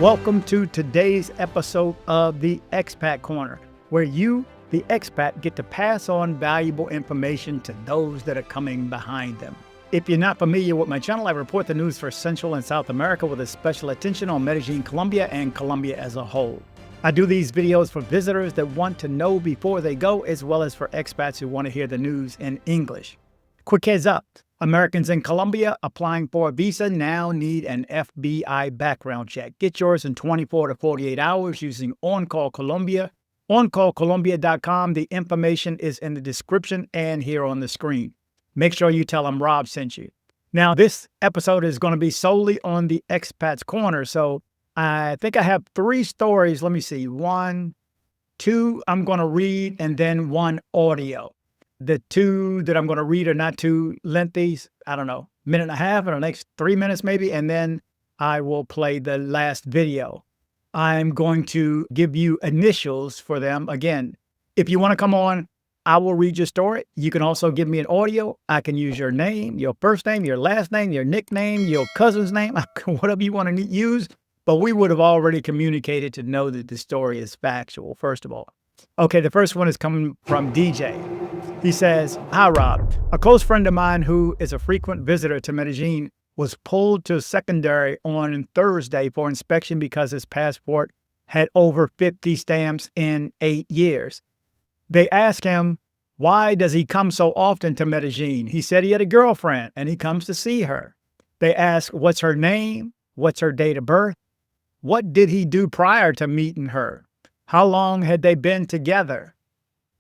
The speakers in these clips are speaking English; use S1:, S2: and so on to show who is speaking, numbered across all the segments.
S1: Welcome to today's episode of the Expat Corner, where you, the expat, get to pass on valuable information to those that are coming behind them. If you're not familiar with my channel, I report the news for Central and South America with a special attention on Medellin, Colombia, and Colombia as a whole. I do these videos for visitors that want to know before they go, as well as for expats who want to hear the news in English. Quick heads up. Americans in Colombia applying for a visa now need an FBI background check. Get yours in 24 to 48 hours using OnCall Colombia. OnCallColombia.com. The information is in the description and here on the screen. Make sure you tell them Rob sent you. Now, this episode is going to be solely on the Expat's Corner. So I think I have 3 stories. Let me see. 1, 2 I'm going to read, and then 1 audio. The 2 that I'm going to read are not too lengthy. I don't know, minute and a half or the next 3 minutes maybe. And then I will play the last video. I'm going to give you initials for them. Again, if you want to come on, I will read your story. You can also give me an audio. I can use your name, your first name, your last name, your nickname, your cousin's name, whatever you want to use. But we would have already communicated to know that the story is factual, first of all. Okay, the first one is coming from DJ. He says, "Hi, Rob. A close friend of mine who is a frequent visitor to Medellin was pulled to secondary on Thursday for inspection because his passport had over 50 stamps in 8 years. They asked him, why does he come so often to Medellin? He said he had a girlfriend and he comes to see her. They asked, what's her name? What's her date of birth? What did he do prior to meeting her? How long had they been together?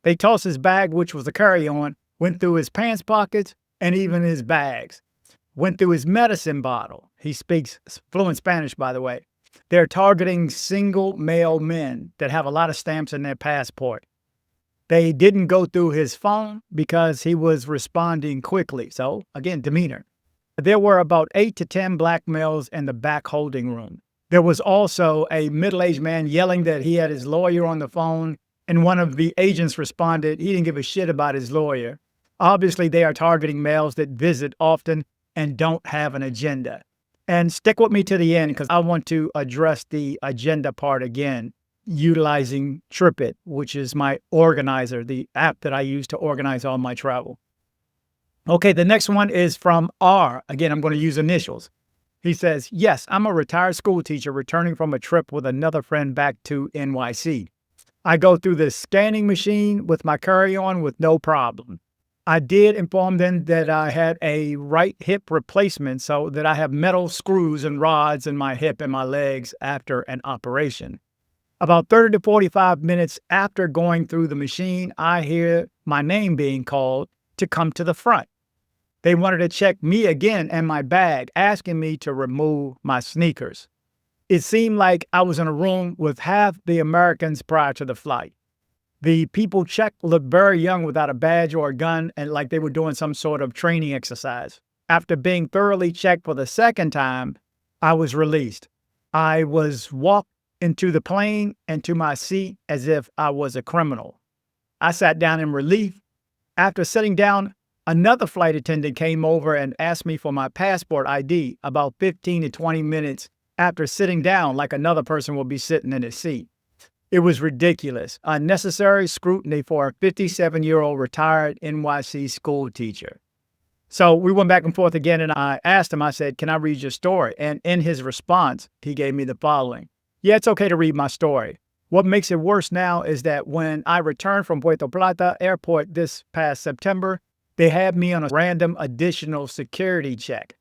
S1: They tossed his bag, which was a carry-on, went through his pants pockets and even his bags. Went through his medicine bottle." He speaks fluent Spanish, by the way. "They're targeting single male men that have a lot of stamps in their passport. They didn't go through his phone because he was responding quickly." So, again, demeanor. "There were about 8 to 10 black males in the back holding room. There was also a middle-aged man yelling that he had his lawyer on the phone, and one of the agents responded he didn't give a shit about his lawyer. Obviously, they are targeting males that visit often and don't have an agenda." And stick with me to the end because I want to address the agenda part again, utilizing TripIt, which is my organizer, the app that I use to organize all my travel. Okay, the next one is from R. Again, I'm going to use initials. He says, "Yes, I'm a retired school teacher returning from a trip with another friend back to NYC. I go through the scanning machine with my carry-on with no problem. I did inform them that I had a right hip replacement so that I have metal screws and rods in my hip and my legs after an operation. About 30 to 45 minutes after going through the machine, I hear my name being called to come to the front. They wanted to check me again and my bag, asking me to remove my sneakers. It seemed like I was in a room with half the Americans prior to the flight. The people checked looked very young without a badge or a gun and like they were doing some sort of training exercise. After being thoroughly checked for the second time, I was released. I was walked into the plane and to my seat as if I was a criminal. I sat down in relief. After sitting down, another flight attendant came over and asked me for my passport ID about 15 to 20 minutes after sitting down like another person will be sitting in his seat. It was ridiculous. Unnecessary scrutiny for a 57-year-old retired NYC school teacher." So we went back and forth again, and I asked him, I said, "Can I read your story?" And in his response, he gave me the following. "Yeah, it's okay to read my story. What makes it worse now is that when I returned from Puerto Plata Airport this past September, they had me on a random additional security check.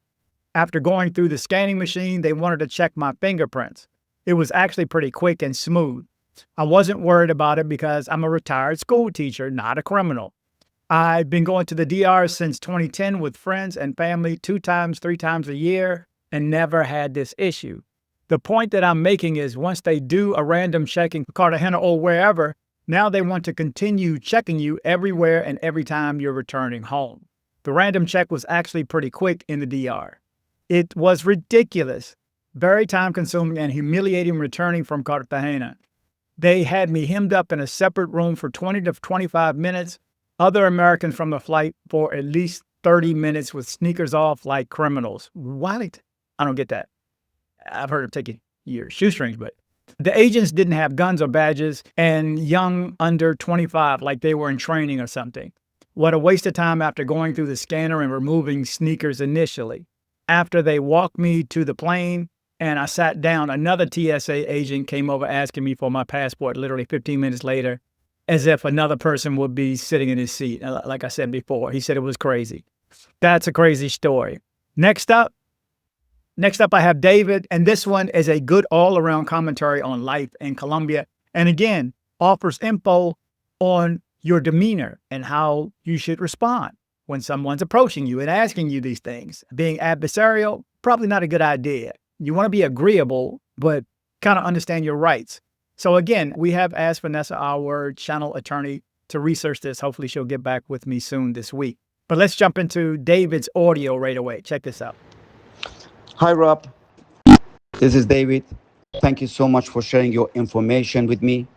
S1: After going through the scanning machine, they wanted to check my fingerprints. It was actually pretty quick and smooth. I wasn't worried about it because I'm a retired school teacher, not a criminal. I've been going to the DR since 2010 with friends and family 2 times, 3 times a year and never had this issue. The point that I'm making is once they do a random check in Cartagena or wherever, now they want to continue checking you everywhere and every time you're returning home. The random check was actually pretty quick in the DR. It was ridiculous, very time-consuming and humiliating returning from Cartagena. They had me hemmed up in a separate room for 20 to 25 minutes, other Americans from the flight for at least 30 minutes with sneakers off like criminals." What? I don't get that. I've heard of taking your shoestrings, but the agents didn't have guns or badges and young under 25, like they were in training or something. What a waste of time after going through the scanner and removing sneakers initially. After they walked me to the plane and I sat down, another TSA agent came over asking me for my passport literally 15 minutes later, as if another person would be sitting in his seat. Like I said before, he said it was crazy. That's a crazy story. Next up, I have David, and this one is a good all-around commentary on life in Colombia. And again, offers info on your demeanor and how you should respond when someone's approaching you and asking you these things. Being adversarial, probably not a good idea. You want to be agreeable, but kind of understand your rights. So again, we have asked Vanessa, our channel attorney, to research this. Hopefully she'll get back with me soon this week. But let's jump into David's audio right away. Check this out.
S2: Hi, Rob. This is David. Thank you so much for sharing your information with me.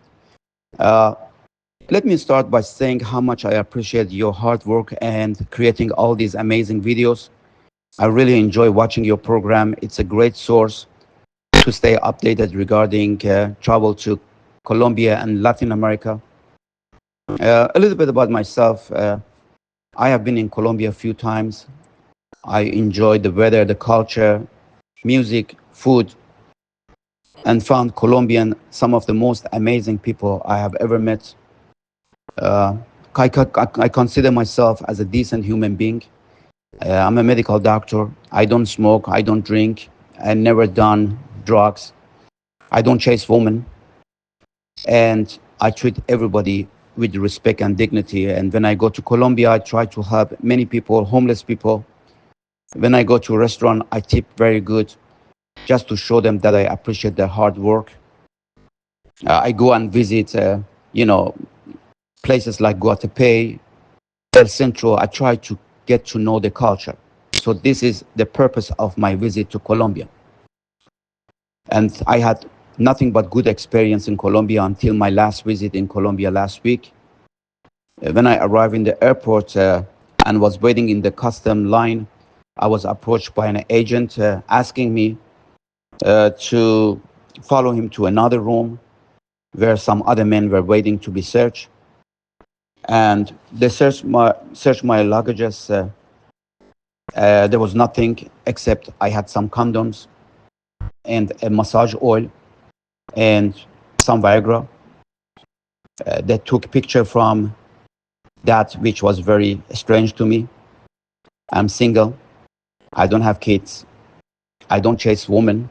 S2: Let me start by saying how much I appreciate your hard work and creating all these amazing videos. I really enjoy watching your program. It's a great source to stay updated regarding travel to Colombia and Latin America. A little bit about myself. I have been in Colombia a few times. I enjoyed the weather, the culture, music, food, and found Colombian some of the most amazing people I have ever met. I consider myself as a decent human being. I'm a medical doctor. I don't smoke. I don't drink. I never done drugs. I don't chase women. And I treat everybody with respect and dignity. And when I go to Colombia, I try to help many people, homeless people. When I go to a restaurant, I tip very good, just to show them that I appreciate their hard work. I go and visit, places like Guatapé, El Centro. I try to get to know the culture. So this is the purpose of my visit to Colombia. And I had nothing but good experience in Colombia until my last visit in Colombia last week. When I arrived in the airport and was waiting in the custom line, I was approached by an agent asking me to follow him to another room where some other men were waiting to be searched. And they searched my luggages. There was nothing except I had some condoms and a massage oil and some Viagra. They took picture from that, which was very strange to me. I'm single. I don't have kids. I don't chase women.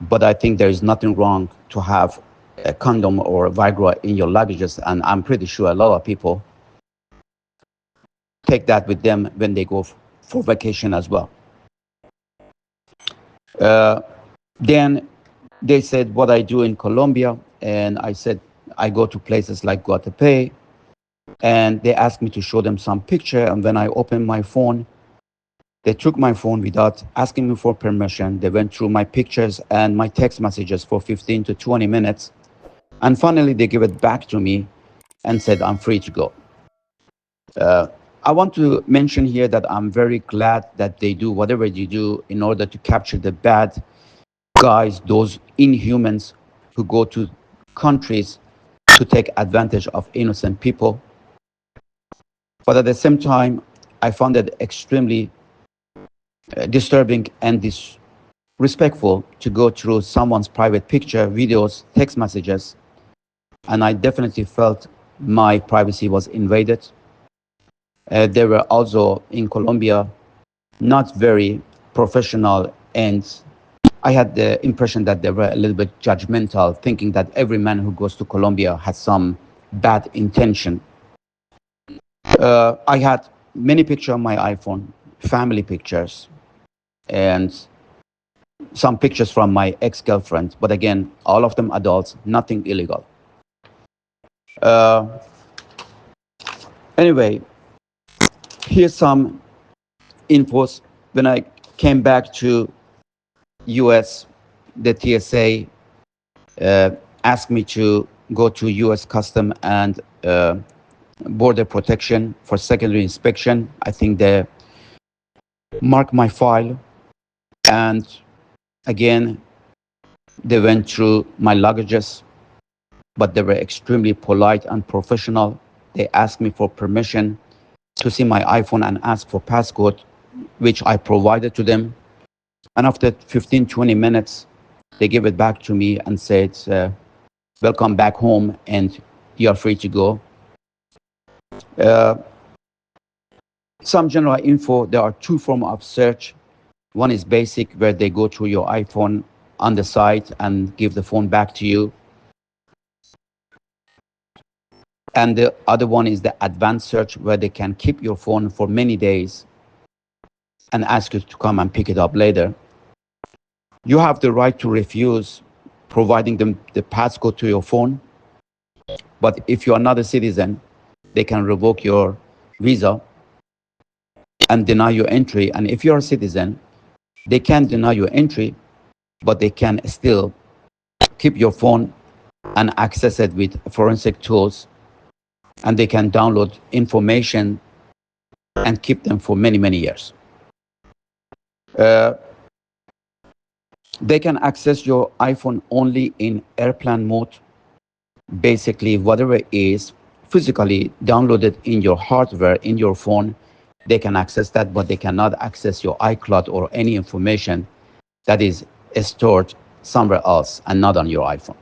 S2: But I think there is nothing wrong to have a condom or a Viagra in your luggages. And I'm pretty sure a lot of people take that with them when they go for vacation as well. Then they said what I do in Colombia. And I said, I go to places like Guatapé. And they asked me to show them some picture. And when I opened my phone, they took my phone without asking me for permission. They went through my pictures and my text messages for 15 to 20 minutes. And finally, they gave it back to me and said, I'm free to go. I want to mention here that I'm very glad that they do whatever they do in order to capture the bad guys, those inhumans who go to countries to take advantage of innocent people. But at the same time, I found it extremely disturbing and disrespectful to go through someone's private picture, videos, text messages. And I definitely felt my privacy was invaded. They were also in Colombia not very professional, and I had the impression that they were a little bit judgmental, thinking that every man who goes to Colombia has some bad intention. I had many pictures on my iPhone, family pictures, and some pictures from my ex-girlfriend. But again, all of them adults, nothing illegal. Anyway, here's some infos. When I came back to US, the TSA asked me to go to US Custom and Border Protection for secondary inspection. I think they marked my file. And again, They went through my luggages, but they were extremely polite and professional. They asked me for permission to see my iPhone and ask for passcode, which I provided to them. And after 15, 20 minutes, they gave it back to me and said, welcome back home and you're free to go. Uh, some general info, there are two forms of search. One is basic, where they go through your iPhone on the site and give the phone back to you. And the other one is the advanced search, where they can keep your phone for many days and ask you to come and pick it up later. You have the right to refuse providing them the passcode to your phone. But if you are not a citizen, they can revoke your visa and deny your entry. And if you're a citizen, they can deny your entry, but they can still keep your phone and access it with forensic tools. And they can download information and keep them for many, many years. They can access your iPhone only in airplane mode. Basically, whatever is physically downloaded in your hardware, in your phone, they can access that, but they cannot access your iCloud or any information that is stored somewhere else and not on your iPhone.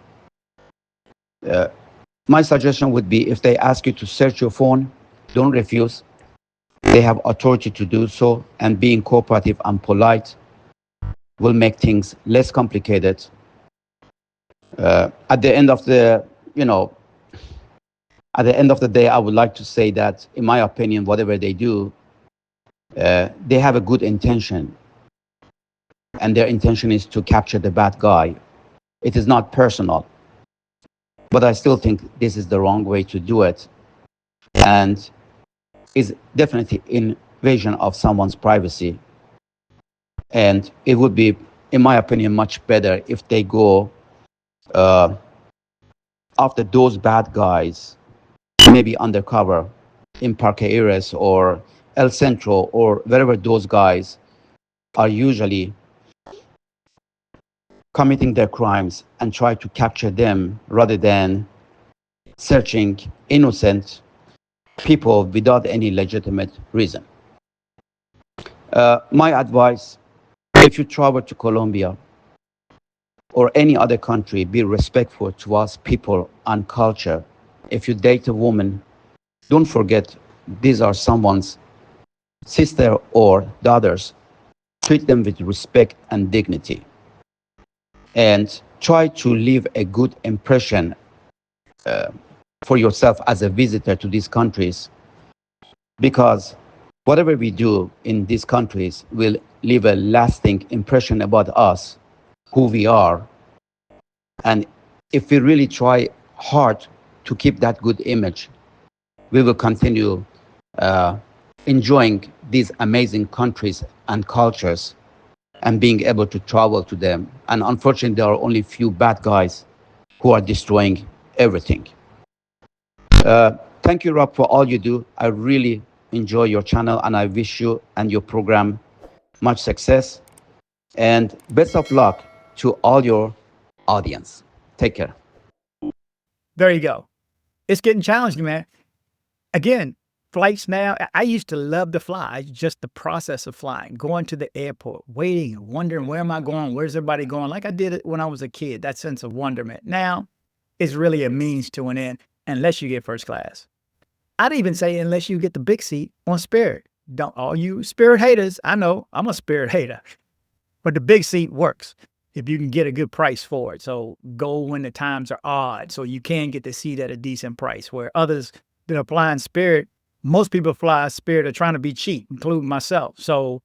S2: My suggestion would be, if they ask you to search your phone, don't refuse. They have authority to do so, and being cooperative and polite will make things less complicated. At the end of the, at the end of the day, I would like to say that, in my opinion, whatever they do, they have a good intention, and their intention is to capture the bad guy. It is not personal, but I still think this is the wrong way to do it, and is definitely invasion of someone's privacy. And it would be, in my opinion, much better if they go after those bad guys, maybe undercover in Parque Aires or El Centro or wherever those guys are usually committing their crimes, and try to capture them rather than searching innocent people without any legitimate reason. My advice, if you travel to Colombia or any other country, be respectful towards people and culture. If you date a woman, don't forget these are someone's sister or daughters. Treat them with respect and dignity. And try to leave a good impression for yourself as a visitor to these countries, because whatever we do in these countries will leave a lasting impression about us, who we are. And if we really try hard to keep that good image, we will continue enjoying these amazing countries and cultures and being able to travel to them. And unfortunately, there are only few bad guys who are destroying everything. Thank you, Rob, for all you do. I really enjoy your channel, and I wish you and your program much success. And best of luck to all your audience. Take care.
S1: There you go. It's getting challenging, man. Again, flights now, I used to love to fly, just the process of flying, going to the airport, waiting, and wondering, where am I going? Where's everybody going? Like I did it when I was a kid, that sense of wonderment. Now, it's really a means to an end, unless you get first class. I'd even say unless you get the big seat on Spirit. Don't all you Spirit haters, I know, I'm a Spirit hater. But the big seat works if you can get a good price for it. So go when the times are odd, so you can get the seat at a decent price, where others that are flying Spirit, most people fly Spirit are trying to be cheap, including myself. So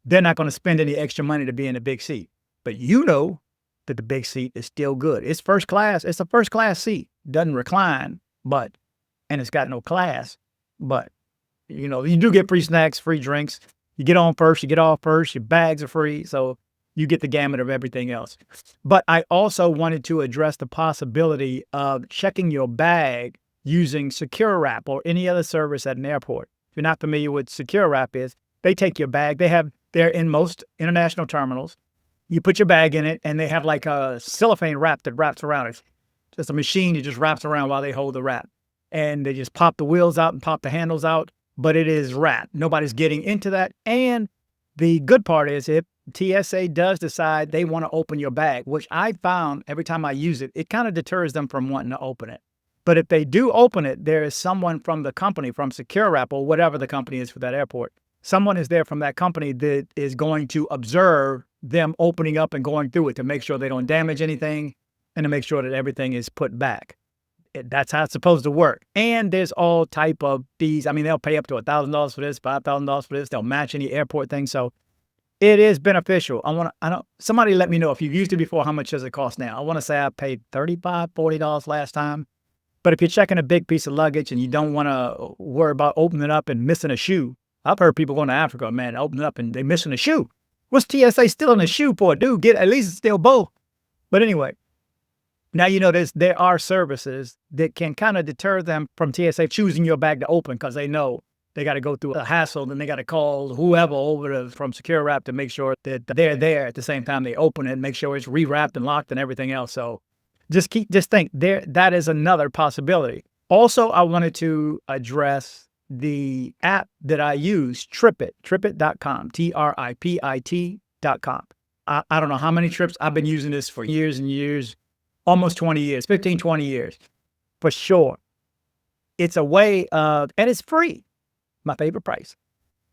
S1: they're not going to spend any extra money to be in the big seat. But you know that the big seat is still good. It's first class. It's a first class seat. Doesn't recline, and it's got no class. But, you do get free snacks, free drinks. You get on first, you get off first, your bags are free. So you get the gamut of everything else. But I also wanted to address the possibility of checking your bag using Secure Wrap or any other service at an airport. If you're not familiar with Secure Wrap is, they take your bag. They're in most international terminals. You put your bag in it, and they have like a cellophane wrap that wraps around it. Just a machine that just wraps around while they hold the wrap. And they just pop the wheels out and pop the handles out, but it is wrapped. Nobody's getting into that. And the good part is if TSA does decide they want to open your bag, which I found every time I use it, it kind of deters them from wanting to open it. But if they do open it, there is someone from the company, from Secure Wrap or whatever the company is for that airport. Someone is there from that company that is going to observe them opening up and going through it to make sure they don't damage anything and to make sure that everything is put back. That's how it's supposed to work. And there's all type of fees. I mean, they'll pay up to $1,000 for this, $5,000 for this. They'll match any airport thing. So it is beneficial. Somebody let me know if you've used it before, how much does it cost now? I want to say I paid $35, $40 last time. But if you're checking a big piece of luggage and you don't want to worry about opening it up and missing a shoe, I've heard people going to Africa, man, open it up and they're missing a shoe. What's TSA stealing a shoe for? Dude, get at least steal both. But anyway, now you know there are services that can kind of deter them from TSA choosing your bag to open because they know they got to go through a hassle, then they got to call whoever over from Secure Wrap to make sure that they're there at the same time they open it, make sure it's rewrapped and locked and everything else. So just think that is another possibility. Also, I wanted to address the app that I use, Tripit, tripit.com, TRIPIT.com. I don't know how many trips. I've been using this for years and years, almost 20 years, 15, 20 years, for sure. It's a way of, and it's free. My favorite price.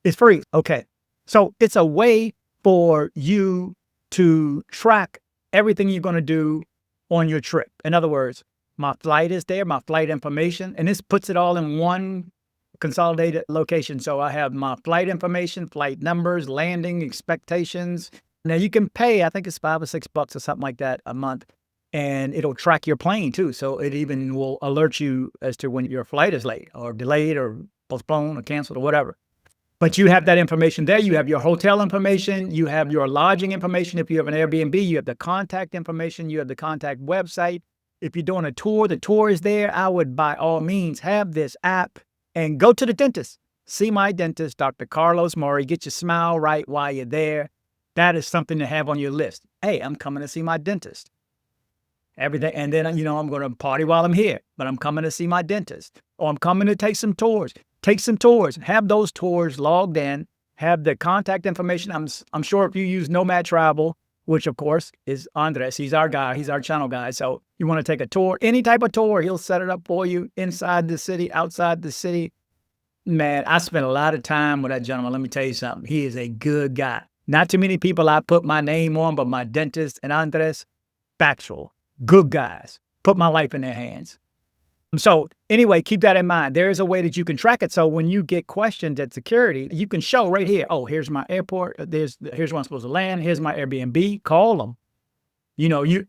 S1: It's free. Okay. So it's a way for you to track everything you're going to do on your trip. In other words, my flight is there, my flight information, and this puts it all in one consolidated location. So I have my flight information, flight numbers, landing, expectations. Now you can pay, I think it's $5 or $6 or something like that a month, and it'll track your plane too. So it even will alert you as to when your flight is late or delayed or postponed or canceled or whatever. But you have that information there. You have your hotel information. You have your lodging information. If you have an Airbnb, you have the contact information. You have the contact website. If you're doing a tour, the tour is there. I would, by all means, have this app and go to the dentist. See my dentist, Dr. Carlos Murray. Get your smile right while you're there. That is something to have on your list. Hey, I'm coming to see my dentist. Everything. And then, I'm going to party while I'm here, but I'm coming to see my dentist. Or I'm coming to take some tours. Take some tours. Have those tours logged in. Have the contact information. I'm sure if you use Nomad Travel, which of course is Andres, he's our guy. He's our channel guy. So you want to take a tour, any type of tour, he'll set it up for you inside the city, outside the city. Man, I spent a lot of time with that gentleman. Let me tell you something. He is a good guy. Not too many people I put my name on, but my dentist and Andres, factual, good guys. Put my life in their hands. So anyway, keep that in mind. There is a way that you can track it. So when you get questioned at security, you can show right here, oh, here's my airport. Here's where I'm supposed to land. Here's my Airbnb. Call them.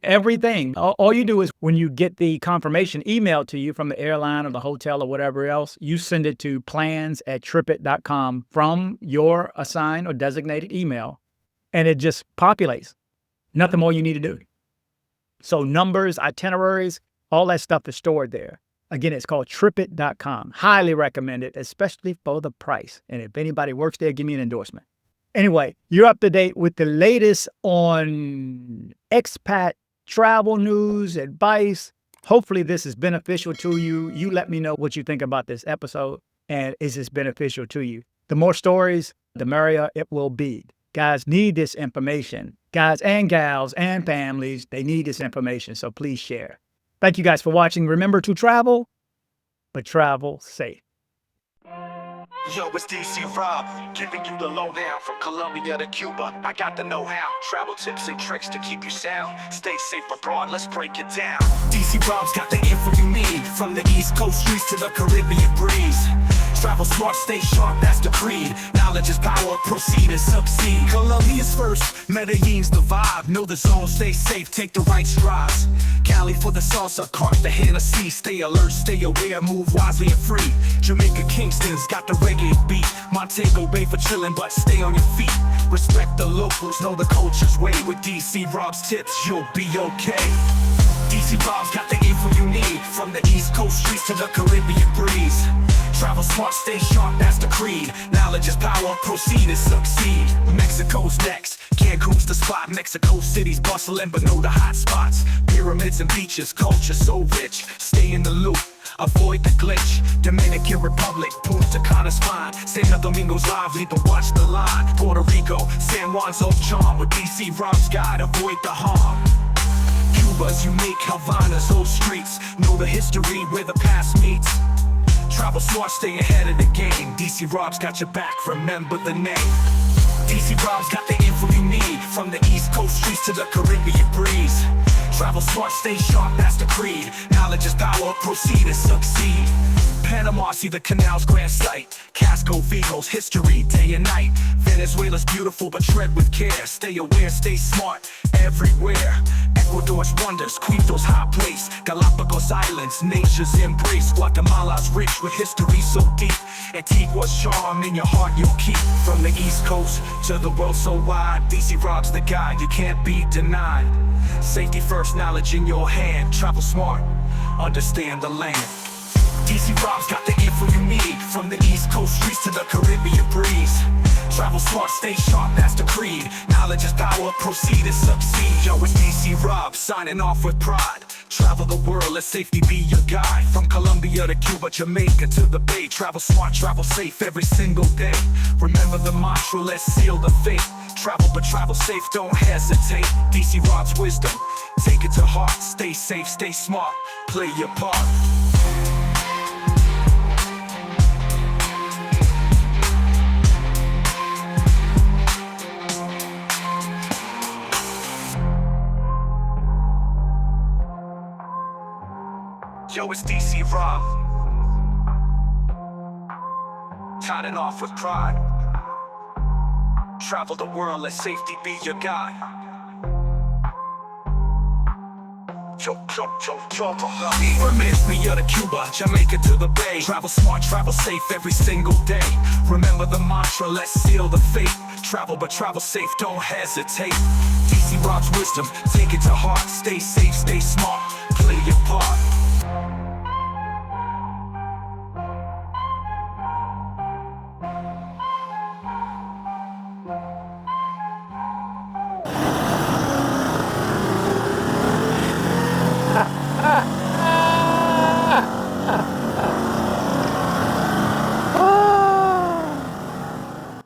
S1: Everything. All you do is when you get the confirmation emailed to you from the airline or the hotel or whatever else, you send it to plans@tripit.com from your assigned or designated email, and it just populates. Nothing more you need to do. So numbers, itineraries, all that stuff is stored there. Again, it's called tripit.com. Highly recommend it, especially for the price. And if anybody works there, give me an endorsement. Anyway, you're up to date with the latest on expat travel news, advice. Hopefully this is beneficial to you. You let me know what you think about this episode and is this beneficial to you. The more stories, the merrier it will be. Guys need this information. Guys and gals and families, they need this information. So please share. Thank you guys for watching. Remember to travel, but travel safe.
S3: Yo, it's dcbornrob, giving you the lowdown from Colombia to Cuba. I got the know-how, travel tips and tricks to keep you sound. Stay safe abroad, let's break it down. dcbornrob's got the info you need, from the East Coast streets to the Caribbean breeze. Travel smart, stay sharp, that's the creed. Knowledge is power, proceed and succeed. Colombia's first, Medellin's the vibe. Know the zone, stay safe, take the right strides. Cali for the salsa, Cartagena, stay alert, stay aware, move wisely and free. Jamaica, Kingston's got the reggae beat. Montego Bay for chillin', but stay on your feet. Respect the locals, know the culture's way. With dcbornrob's tips, you'll be okay. dcbornrob's got the info you need, from the East Coast streets to the Caribbean breeze. Travel smart, stay sharp, that's the creed. Knowledge is power, proceed and succeed. Mexico's next, Cancun's the spot, Mexico City's bustling, but know the hot spots. Pyramids and beaches, culture so rich. Stay in the loop, avoid the glitch. Dominican Republic, Punta Cana's fine. Santo Domingo's lively, but watch the line. Puerto Rico, San Juan's old charm. With DC Rob's guide, avoid the harm. Cuba's unique, Havana's old streets. Know the history where the past meets. Travel smart, stay ahead of the game. DC Rob's got your back, remember the name. DC Rob's got the info you need. From the East Coast streets to the Caribbean breeze. Travel smart, stay sharp, that's the creed. Knowledge is power, proceed and succeed. Panama, see the canal's grand sight. Casco, Vigo's history, day and night. Venezuela's beautiful, but tread with care. Stay aware, stay smart, everywhere. Ecuador's wonders, Quito's high place. Galapagos Islands, nature's embrace. Guatemala's rich with history so deep. Antigua's charm in your heart you'll keep. From the East Coast to the world so wide, DC Rob's the guide, you can't be denied. Safety first, knowledge in your hand. Travel smart, understand the land. DC Rob's got the info you need. From the East Coast streets to the Caribbean breeze. Travel smart, stay sharp, that's the creed. Knowledge is power, proceed and succeed. Yo, it's DC Rob, signing off with pride. Travel the world, let safety be your guide. From Colombia to Cuba, Jamaica to the Bay. Travel smart, travel safe every single day. Remember the mantra, let's seal the fate. Travel but travel safe, don't hesitate. DC Rob's wisdom, take it to heart. Stay safe, stay smart, play your part. Yo, it's DC Rob, signing off with pride. Travel the world, let safety be your guide. From Medellín to Cuba, Jamaica to the Bay. Travel smart, travel safe every single day. Remember the mantra, let's seal the fate. Travel but travel safe, don't hesitate. DC Rob's wisdom, take it to heart. Stay safe, stay smart, play your part.